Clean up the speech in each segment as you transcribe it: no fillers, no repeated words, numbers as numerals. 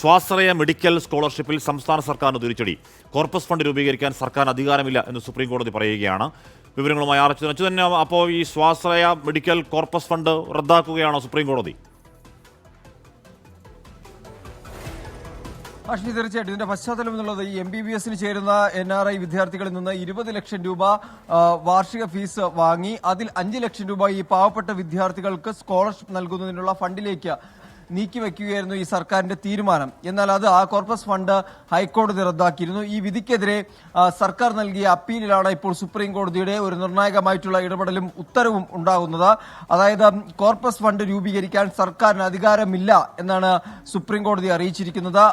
സ്വാശ്രയ മെഡിക്കൽ സ്കോളർഷിപ്പിൽ സംസ്ഥാന സർക്കാരിന് തിരിച്ചടി. കോർപ്പസ് ഫണ്ട് രൂപീകരിക്കാൻ സർക്കാരിന് അധികാരമില്ല എന്ന് സുപ്രീം കോടതി പറയുകയാണ്. വിവരങ്ങളുമായി അച്യുതൻ, അപ്പോൾ ഈ സ്വാശ്രയ മെഡിക്കൽ കോർപ്പസ് ഫണ്ട് റദ്ദാക്കുകയാണോ സുപ്രീം കോടതി? അശ്വി, തീർച്ചയായിട്ടും ഇതിന്റെ പശ്ചാത്തലം എന്നുള്ളത് ഈ MBBS ചേരുന്ന NRI വിദ്യാർത്ഥികളിൽ നിന്ന് 20 ലക്ഷം രൂപ വാർഷിക ഫീസ് വാങ്ങി അതിൽ 5 ലക്ഷം രൂപ ഈ പാവപ്പെട്ട വിദ്യാർത്ഥികൾക്ക് സ്കോളർഷിപ്പ് നൽകുന്നതിനുള്ള ഫണ്ടിലേക്ക് നീക്കിവെക്കുകയായിരുന്നു ഈ സർക്കാരിന്റെ തീരുമാനം. എന്നാൽ ആ കോർപ്പസ് ഫണ്ട് ഹൈക്കോടതി റദ്ദാക്കിയിരുന്നു. ഈ വിധിക്കെതിരെ സർക്കാർ നൽകിയ അപ്പീലിലാണ് ഇപ്പോൾ സുപ്രീം കോടതിയുടെ ഒരു നിർണായകമായിട്ടുള്ള ഇടപെടലും ഉത്തരവും ഉണ്ടാകുന്നത്. അതായത് കോർപ്പസ് ഫണ്ട് രൂപീകരിക്കാൻ സർക്കാരിന് അധികാരമില്ല എന്നാണ് സുപ്രീം കോടതി അറിയിച്ചിരിക്കുന്നത്.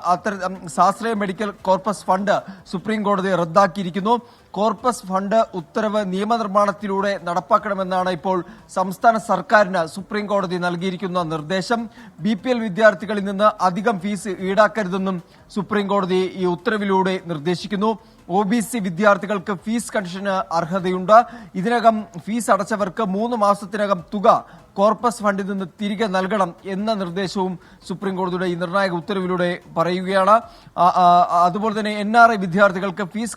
സ്വാശ്രയ മെഡിക്കൽ കോർപ്പസ് ഫണ്ട് സുപ്രീം കോടതി റദ്ദാക്കിയിരിക്കുന്നു. കോർപ്പസ് ഫണ്ട് ഉത്തരവ് നിയമനിർമ്മാണത്തിലൂടെ നടപ്പാക്കണമെന്നാണ് ഇപ്പോൾ സംസ്ഥാന സർക്കാരിന് സുപ്രീം കോടതി നൽകിയിരിക്കുന്ന നിർദ്ദേശം. BPL വിദ്യാർത്ഥികളിൽ നിന്ന് അധികം ഫീസ് ഈടാക്കരുതെന്നും സുപ്രീം കോടതി ഈ ഉത്തരവിലൂടെ നിർദ്ദേശിക്കുന്നു. OBC വിദ്യാർത്ഥികൾക്ക് ഫീസ് കൺസെഷന് അർഹതയുണ്ട്. ഇതിനകം ഫീസ് അടച്ചവർക്ക് 3 മാസത്തിനകം തുക കോർപ്പസ് ഫണ്ടിൽ നിന്ന് തിരികെ നൽകണം എന്ന നിർദ്ദേശവും സുപ്രീം കോടതിയുടെ ഈ നിർണായക ഉത്തരവിലൂടെ പറയുകയാണ്. അതുപോലെ തന്നെ NRI വിദ്യാർത്ഥികൾക്ക് ഫീസ്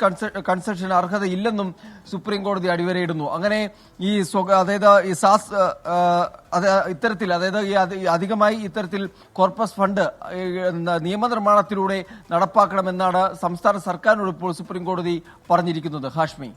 കൺസെഷന് അർഹതയില്ലെന്നും സുപ്രീം കോടതി അടിവരയിടുന്നു. അങ്ങനെ ഇത്തരത്തിൽ അധികമായി ഇത്തരത്തിൽ കോർപ്പസ് ഫണ്ട് നിയമനിർമ്മാണത്തിലൂടെ നടപ്പാക്കണമെന്നാണ് സംസ്ഥാന സർക്കാരിനോട് ഇപ്പോൾ സുപ്രീം കോടതി പറഞ്ഞിരിക്കുന്നത്. ഹാഷ്മി.